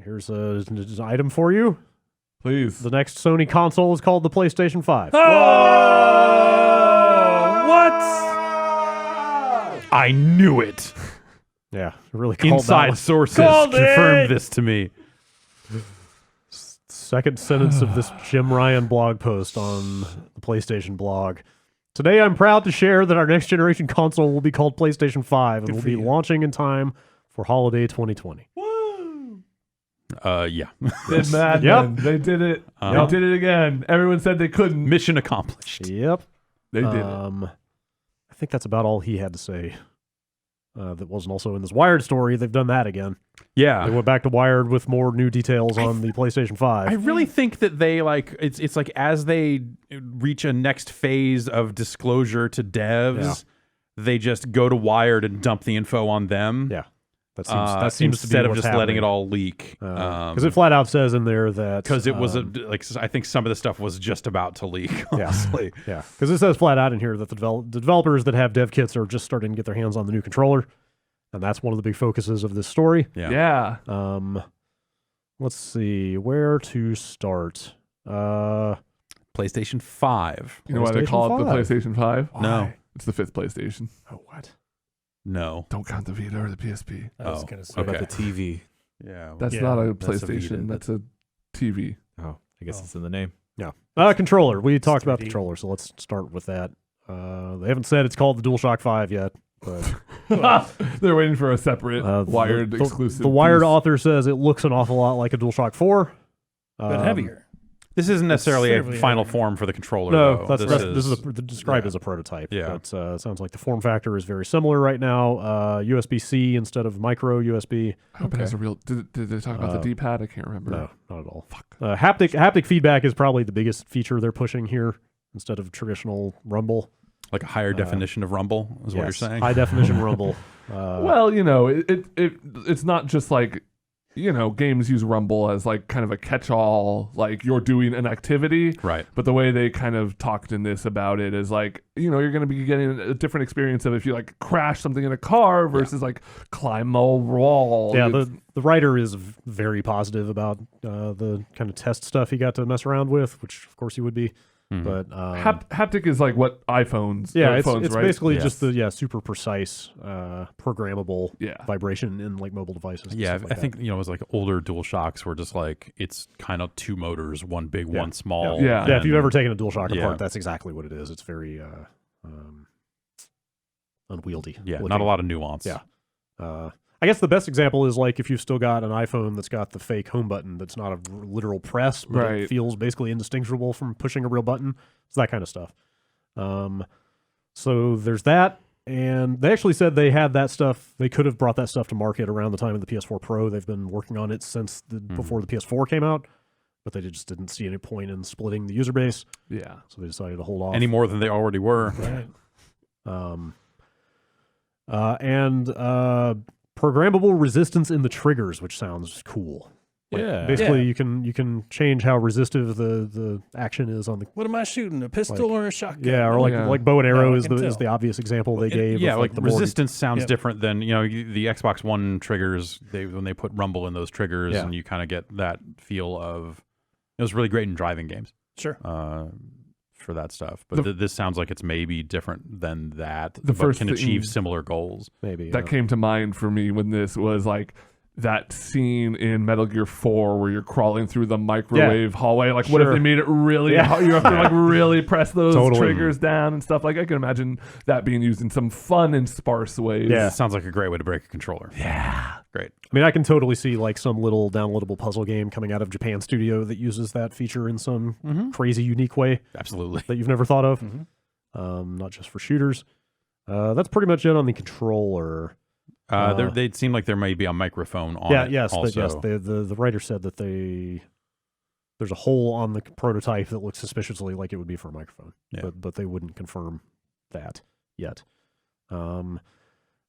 Here's an item for you. Please. The next Sony console is called the PlayStation 5. Oh! What? I knew it. Yeah, really called that Inside one. sources Called confirmed it! this to me. Second sentence of this Jim Ryan blog post on the PlayStation blog. Today I'm proud to share that our next generation console will be called PlayStation 5 and will be launching in time for holiday 2020. Yeah. Did Madden. Yep. They did it. They did it again. Everyone said they couldn't. Mission accomplished. Yep. They did it. I think that's about all he had to say. That wasn't also in this Wired story. They've done that again. They Yeah. went back to Wired with more new details on the PlayStation 5. I really think that they it's like as they reach a next phase of disclosure to devs, they just go to Wired and dump the info on them. Yeah. That seems to be instead of what's just letting happening. it all leak. Because it flat out says in there that Because it was I think some of the stuff was just about to leak. Yeah. Honestly. Yeah, because it says flat out in here that the developers that have dev kits are just starting to get their hands on the new controller, and that's one of the big focuses of this story. Yeah. Yeah. Let's see where to start. PlayStation 5. You know why they PlayStation call it the 5? PlayStation 5? No. It's the fifth PlayStation. Oh, what? No. Don't count the Vita or the PSP. I was Oh, going to say. okay. About the TV. Yeah. That's Yeah, not a that's a Vita. PlayStation. That's a TV. Oh, I guess it's in the name. Yeah. Controller. We talked about the 3D. controller, so let's start with that. They haven't said it's called the DualShock 5 yet, but They're waiting for a separate Wired the, exclusive. The Wired piece. author says it looks an awful lot like a DualShock 4. But heavier. This isn't necessarily a considerably final heavier. form for the controller. No, though. this is described yeah. as a prototype. Yeah. But it sounds like the form factor is very similar right now. USB-C instead of micro USB. I hope it has a real. Did they talk about the D-pad? I can't remember. No, not at all. Fuck. Haptic feedback is probably the biggest feature they're pushing here instead of traditional rumble. like a higher definition of rumble is what you're saying. High definition rumble. Well, it's not just like, games use Rumble as like kind of a catch-all, like you're doing an activity. Right. But the way they kind of talked in this about it is like, you're going to be getting a different experience of if you like crash something in a car versus like climb a wall. Yeah, the writer is very positive about the kind of test stuff he got to mess around with, which of course he would be. But haptic is like what iPhones. yeah, phones, it's right? basically Yes. just the super precise programmable Yeah. vibration in like mobile devices. and Yeah, stuff like I that. think it was like older DualShocks were just like it's kind of two motors, one big, one small. Yeah. Yeah, if you've and- ever taken a DualShock Yeah. apart, that's exactly what it is. It's very unwieldy. yeah, looking. not a lot of nuance. Yeah. I guess the best example is like if you've still got an iPhone that's got the fake home button that's not a literal press, but Right. it feels basically indistinguishable from pushing a real button. It's that kind of stuff. So there's that. And they actually said they had that stuff. They could have brought that stuff to market around the time of the PS4 Pro. They've been working on it since before the PS4 came out, but they just didn't see any point in splitting the user base. Yeah. So they decided to hold off. Any more than they already were. Right. Programmable resistance in the triggers, which sounds cool. Like, Yeah. basically you can change how resistive the action is on the What am I shooting? A pistol or a shotgun? or like Yeah. like bow and arrow I is can is tell. the obvious example they gave. Yeah, of, like the more- resistance sounds Yep. different than the Xbox One triggers. When they put rumble in those triggers, Yeah. and you kind of get that feel of. It was really great in driving games. Sure. For that stuff, but this sounds like it's maybe different than that. But first can thing- achieve similar goals. maybe That came to mind for me when this was like that scene in Metal Gear 4 where you're crawling through the microwave hallway. Like, what if Sure. they made it really hard? You have to like really press those Totally. triggers down and stuff. Like, I can imagine that being used in some fun and sparse ways. Yeah. It sounds like a great way to break a controller. Yeah. Great. I mean, I can totally see like some little downloadable puzzle game coming out of Japan Studio that uses that feature in some crazy unique way Absolutely. that you've never thought of. Not just for shooters. That's pretty much it on the controller. They seem like there may be a microphone on it. Yes, Also. yes. The writer said that there's a hole on the prototype that looks suspiciously like it would be for a microphone. Yeah. But they wouldn't confirm that yet.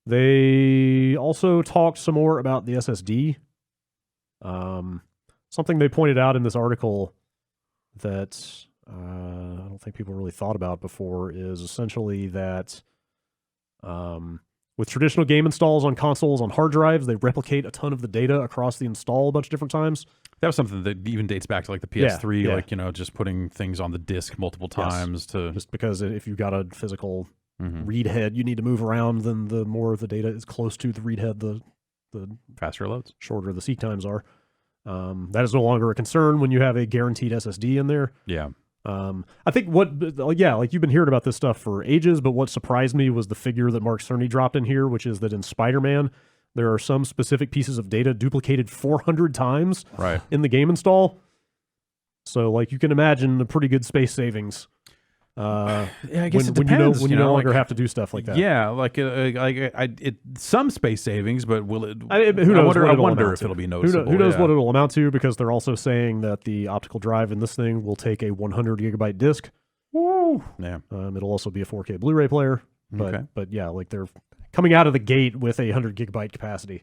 They also talked some more about the SSD. Something they pointed out in this article that I don't think people really thought about before is essentially that With traditional game installs on consoles on hard drives, they replicate a ton of the data across the install a bunch of different times. That was something that even dates back to like the PS3, Yeah. like, you know, just putting things on the disc multiple times to Just because if you've got a physical read head you need to move around, then the more the data is close to the read head, the faster loads. shorter the seek times are. That is no longer a concern when you have a guaranteed SSD in there. Yeah. I think like you've been hearing about this stuff for ages, but what surprised me was the figure that Mark Cerny dropped in here, which is that in Spider-Man, there are some specific pieces of data duplicated 400 times in the game install. So, like, you can imagine a pretty good space savings. Yeah, I guess when it depends. when you no longer have to do stuff like that. Yeah, like some space savings, but will it? Who knows? I wonder if it'll be noticeable. Who knows what it'll amount to? Because they're also saying that the optical drive in this thing will take a 100 gigabyte disk. Woo! Yeah. It'll also be a 4K Blu-ray player. Okay. But yeah, like they're coming out of the gate with a 100 gigabyte capacity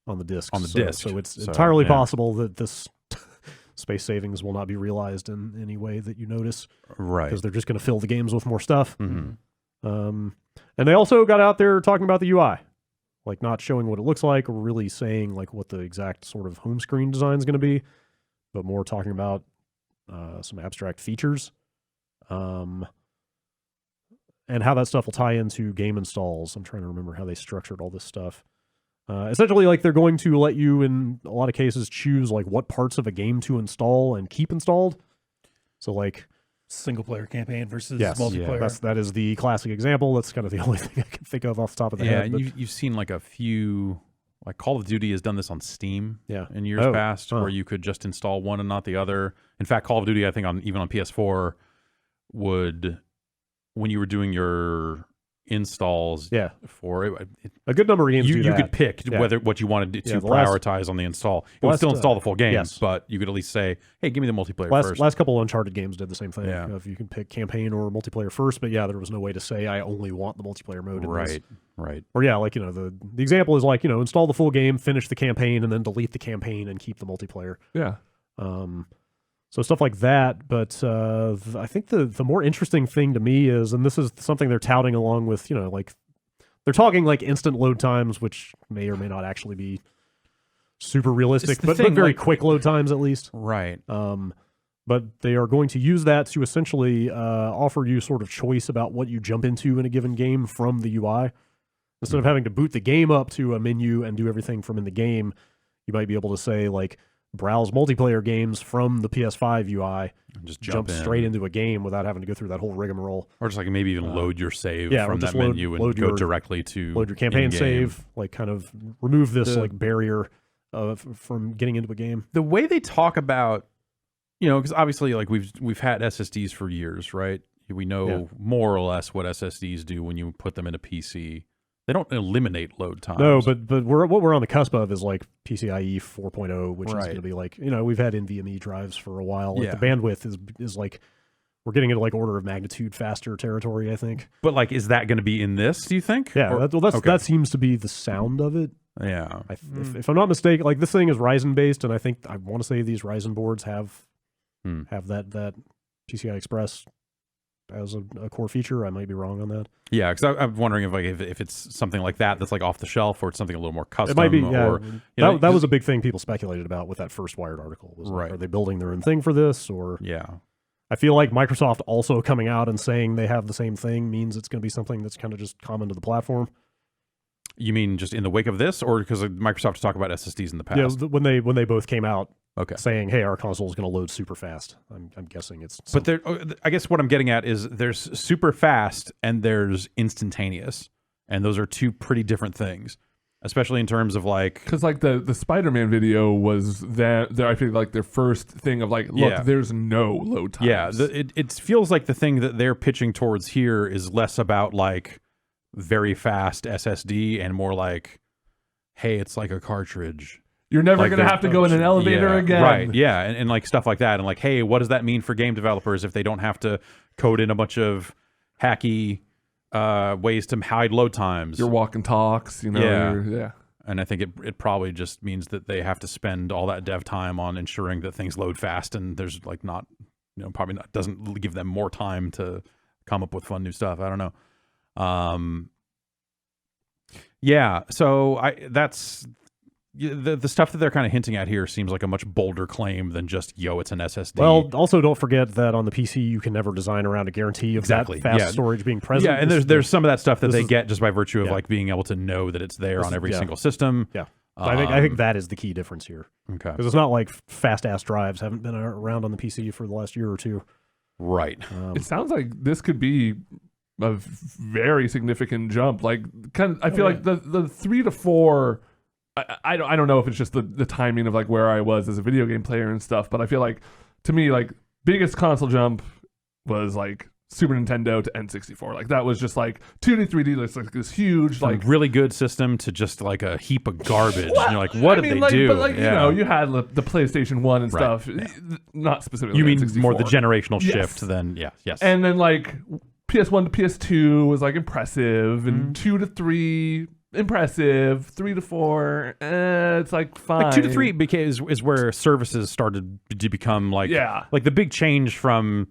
on the disc. So it's entirely possible that this space savings will not be realized in any way that you notice. Right. Because they're just going to fill the games with more stuff. Mm-hmm. And they also got out there talking about the UI. Like not showing what it looks like or really saying like what the exact sort of home screen design is going to be, but more talking about some abstract features. And how that stuff will tie into game installs. I'm trying to remember how they structured all this stuff. Essentially, like they're going to let you, in a lot of cases, choose like what parts of a game to install and keep installed. So, like single player campaign versus yes, multiplayer. Yeah, that is the classic example. That's kind of the only thing I can think of off the top of the head. Yeah, and you've seen like a few, like Call of Duty has done this on Steam. In years past, where you could just install one and not the other. In fact, Call of Duty, I think even on PS4, would, when you were doing your installs for it, a good number of games you could pick what you wanted to prioritize on the install. You would still install the full game, but you could at least say, hey, give me the multiplayer first. Last couple of Uncharted games did the same thing. If you can pick campaign or multiplayer first, but there was no way to say I only want the multiplayer mode in this. Right. Or like, the example is like, install the full game, finish the campaign, and then delete the campaign and keep the multiplayer. Yeah. So stuff like that, but I think the more interesting thing to me is, and this is something they're touting along with, like they're talking like instant load times, which may or may not actually be super realistic, but very quick load times at least. Right. But they are going to use that to essentially offer you sort of choice about what you jump into in a given game from the UI. Instead of having to boot the game up to a menu and do everything from in the game, you might be able to say like, browse multiplayer games from the PS5 UI, just jump straight into a game without having to go through that whole rigmarole. Or just like maybe even load your save from that load, menu and go directly to load your campaign save, like kind of remove this like barrier from getting into a game. The way they talk about, because obviously like we've had SSDs for years, right? We know more or less what SSDs do when you put them in a PC. They don't eliminate load times. No, but what we're on the cusp of is like PCIe 4.0, which is going to be like, we've had NVMe drives for a while. Like the bandwidth is like, we're getting into like order of magnitude faster territory, I think. But like, is that going to be in this, do you think? Yeah, that seems to be the sound of it. Yeah. If I'm not mistaken, like this thing is Ryzen based, and I think I want to say these Ryzen boards have that PCI Express as a core feature. I might be wrong on that. Yeah, because I'm wondering if it's something like that's like off the shelf, or it's something a little more custom. It might be. Or, that was a big thing people speculated about with that first Wired article. Was like, are they building their own thing for this? Or I feel like Microsoft also coming out and saying they have the same thing means it's going to be something that's kind of just common to the platform. You mean just in the wake of this, or because Microsoft talked about SSDs in the past? Yeah, when they both came out. Saying, hey, our console is going to load super fast. I'm guessing it's... But I guess what I'm getting at is there's super fast and there's instantaneous. And those are two pretty different things, especially in terms of like... Because like the Spider-Man video was I feel like their first thing of like, look, there's no load times. Yeah, it feels like the thing that they're pitching towards here is less about like very fast SSD and more like, hey, it's like a cartridge. You're never going to have to go in an elevator again. Right, yeah, and like stuff like that. And like, hey, what does that mean for game developers if they don't have to code in a bunch of hacky ways to hide load times? Your walk and talks, Yeah. And I think it probably just means that they have to spend all that dev time on ensuring that things load fast, and there's like not, probably not, doesn't give them more time to come up with fun new stuff. I don't know. Yeah, so that's the stuff that they're kind of hinting at here seems like a much bolder claim than just it's an SSD. Well, also don't forget that on the PC you can never design around a guarantee of that fast storage being present. Yeah, and there's some of that stuff that they get just by virtue of like being able to know that it's there on every single system. Yeah, I think that is the key difference here. Okay, because it's not like fast ass drives haven't been around on the PC for the last year or two. Right. It sounds like this could be a very significant jump. Like, I feel like the 3 to 4. I don't know if it's just the timing of like where I was as a video game player and stuff, but I feel like to me like biggest console jump was like Super Nintendo to N64. Like that was just like 2D 3D. It's like this huge like really good system to just like a heap of garbage. And you're like, what did they do? But like you know, you had the PlayStation 1 and stuff. Not specifically. You mean N64. more the generational shift than yes. And then like PS1 to PS2 was like impressive, and 2 to 3. Impressive. 3 to 4, it's like fine. Like 2 to 3 is where services started to become like like the big change from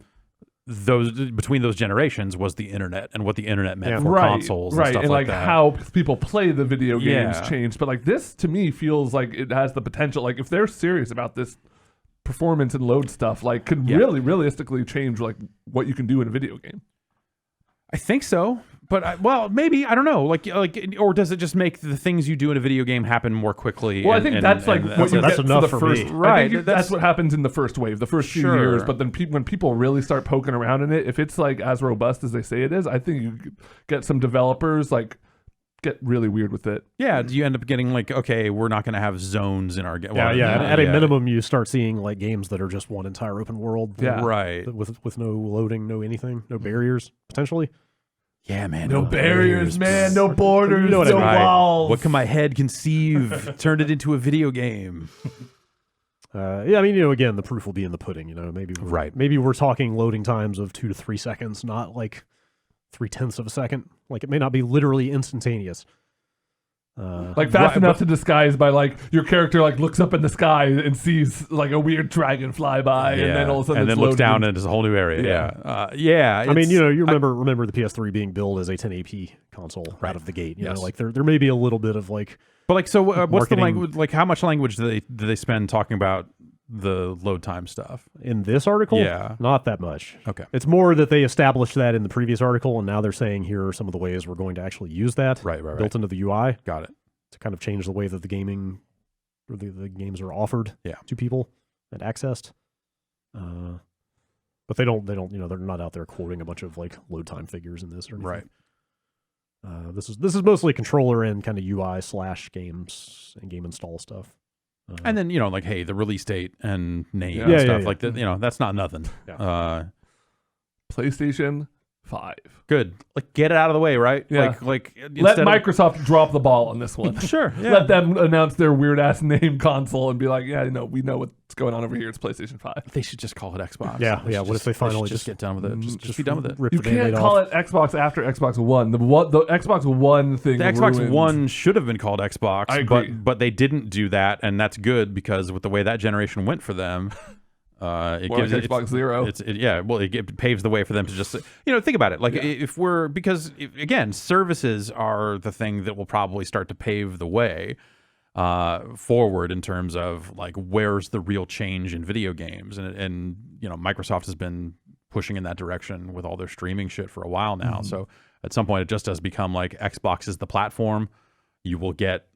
between those generations was the internet and what the internet meant for consoles and stuff and like like that. how people play the video games changed. But like this to me feels like it has the potential. Like if they're serious about this performance and load stuff, like could really realistically change like what you can do in a video game. I think so, but maybe I don't know. Like, or does it just make the things you do in a video game happen more quickly? Well, I think that's like what you get enough for the for first. me. Right, that's what happens in the first wave, the first few years. But then when people really start poking around in it, if it's like as robust as they say it is, I think you could get some developers like get really weird with it. Yeah, do you end up getting like, okay, we're not going to have zones in our game? At a minimum, you start seeing like games that are just one entire open world. Right. With no loading, no anything, no barriers potentially. Yeah, man. No barriers, man. No borders. No walls. What can my head conceive? Turned it into a video game. I mean, again, the proof will be in the pudding. Maybe we're talking loading times of 2 to 3 seconds, not like 0.3 of a second. Like it may not be literally instantaneous. Like fast enough to disguise by like your character like looks up in the sky and sees like a weird dragon fly by, and then all of a sudden it's looks down and it's a whole new area. I mean, you remember the PS3 being billed as a 1080p console out of the gate. You know, like there may be a little bit of like, but like, so what's the language? Like, how much language do they spend talking about the load time stuff in this article? Not that much. Okay, it's more that they established that in the previous article, and now they're saying here are some of the ways we're going to actually use that built into the UI. Got it. To kind of change the way that the gaming or the games are offered to people and accessed. But they don't they're not out there quoting a bunch of like load time figures in this or anything. Right. This is mostly controller and kind of UI / games and game install stuff. And then, like, hey, the release date and name and stuff like that, that's not nothing. PlayStation 5. Good. Like, get it out of the way, right? Yeah. Like let Microsoft drop the ball on this one. Sure. Yeah. Let them announce their weird ass name console and be like, we know what's going on over here. It's PlayStation 5. They should just call it Xbox. Yeah. What if they finally just get done with it? Just be done with it. You can't call it Xbox after Xbox One. The Xbox One thing. The Xbox One should have been called Xbox. I agree. But they didn't do that, and that's good because with the way that generation went for them. It gives like Xbox Zero. It paves the way for them to just think about it. Like again, services are the thing that will probably start to pave the way forward in terms of like where's the real change in video games, and Microsoft has been pushing in that direction with all their streaming shit for a while now. So at some point, it just does become like Xbox is the platform. You will get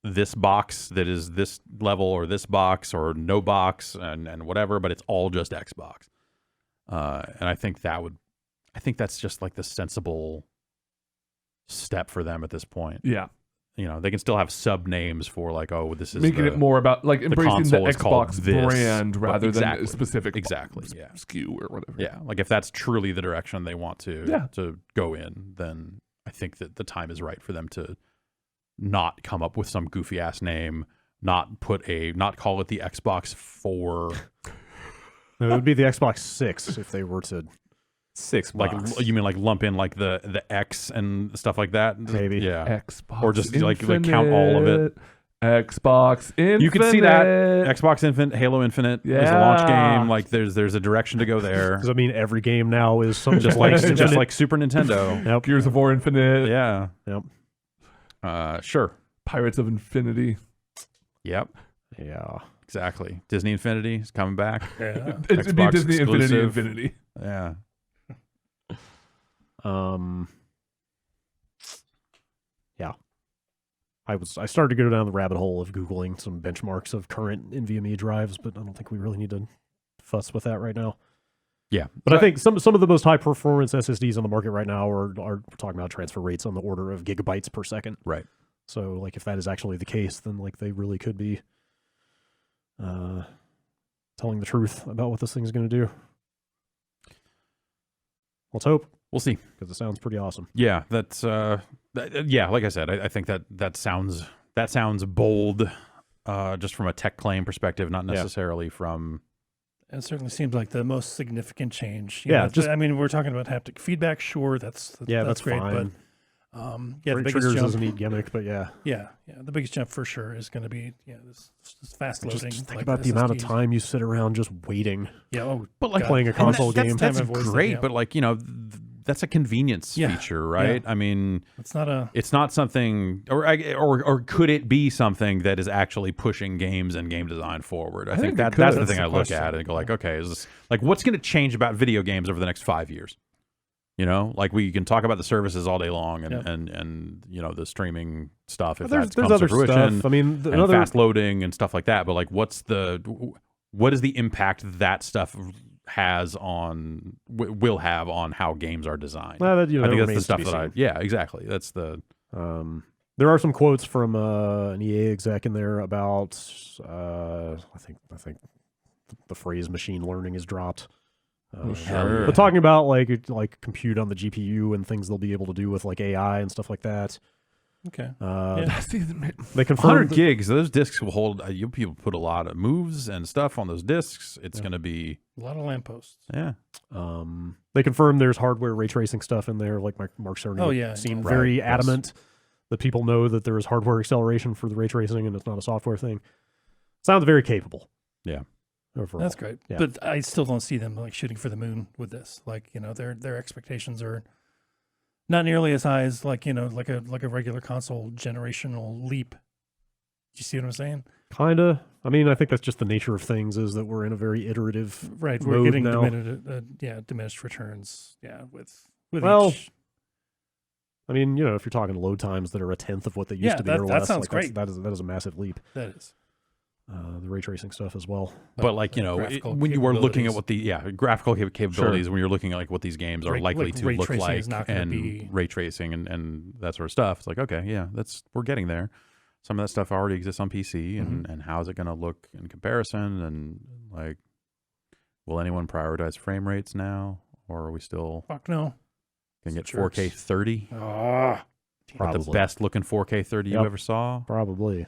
this box that is this level or this box or no box and whatever, but it's all just Xbox. And I think that's just like the sensible step for them at this point. Yeah. They can still have sub names for like, oh, this is making it more about like embracing the Xbox brand rather than a specific SKU or whatever. Yeah. Like if that's truly the direction they want to go in, then I think that the time is right for them to not come up with some goofy ass name, not call it the Xbox 4. No, it would be the Xbox 6 if they were to 6. Like you mean like lump in like the X and stuff like that? Maybe. Yeah. Xbox or just Infinite, like count all of it. Xbox Infinite. You can see that Xbox Infinite, Halo Infinite is a launch game. Like there's a direction to go there. Does that mean every game now is something just like Super Nintendo? Yep. Gears of War Infinite. Yeah. Yep. Sure. Pirates of Infinity. Yep. Yeah. Exactly. Disney Infinity is coming back. Yeah. It'd be Xbox Disney exclusive. Infinity. Yeah. Yeah. I started to go down the rabbit hole of Googling some benchmarks of current NVMe drives, but I don't think we really need to fuss with that right now. Yeah. But I think some of the most high performance SSDs on the market right now are we're talking about transfer rates on the order of gigabytes per second. Right. So like if that is actually the case, then like they really could be telling the truth about what this thing's going to do. Let's hope. We'll see. Because it sounds pretty awesome. Yeah, that's yeah. Like I said, I think that sounds bold, just from a tech claim perspective, not necessarily from. It certainly seems like the most significant change. Yeah, I mean, we're talking about haptic feedback. Sure, that's great, fine. but the biggest triggers jump is a neat gimmick, but yeah, the biggest jump for sure is going to be this fast loading. Just think about the amount of time you sit around just waiting. Yeah, but like playing a console game. That's great, but like that's a convenience feature, right? Yeah. I mean, it's not something, or could it be something that is actually pushing games and game design forward? I think that's the thing I look at and go like, okay, is this like what's going to change about video games over the next 5 years? Like we can talk about the services all day long and the streaming stuff if that comes to fruition. Stuff. I mean, and fast loading and stuff like that. But like, what is the impact that stuff will have on how games are designed? I think that's the stuff that exactly. That's the. There are some quotes from an EA exec in there about I think the phrase machine learning is dropped. Sure. But talking about like compute on the GPU and things they'll be able to do with like AI and stuff like that. Okay. They confirmed 100 gigs. Those discs will hold. People put a lot of moves and stuff on those discs. It's going to be a lot of lampposts. Yeah. They confirmed there's hardware ray tracing stuff in there. Like Mark Cerny seemed very adamant that people know that there is hardware acceleration for the ray tracing and it's not a software thing. Sounds very capable. Yeah. Overall. That's great. Yeah. But I still don't see them like shooting for the moon with this. Like, their expectations are not nearly as high as like a regular console generational leap. Do you see what I'm saying? Kinda. I mean, I think that's just the nature of things is that we're in a very iterative mode we're getting now. Diminished returns. Yeah, with each. I mean, if you're talking load times that are a tenth of what they used to be or less, sounds great. That is a massive leap. That is. The ray tracing stuff as well. But like, when you were looking at what the graphical capabilities, when you're looking at like what these games are likely to look like and ray tracing and that sort of stuff, it's like, okay, we're getting there. Some of that stuff already exists on PC and how is it going to look in comparison? And like, will anyone prioritize frame rates now? Or are we still no. Can get 4K 30? Probably. The best looking 4K 30 you ever saw? Probably.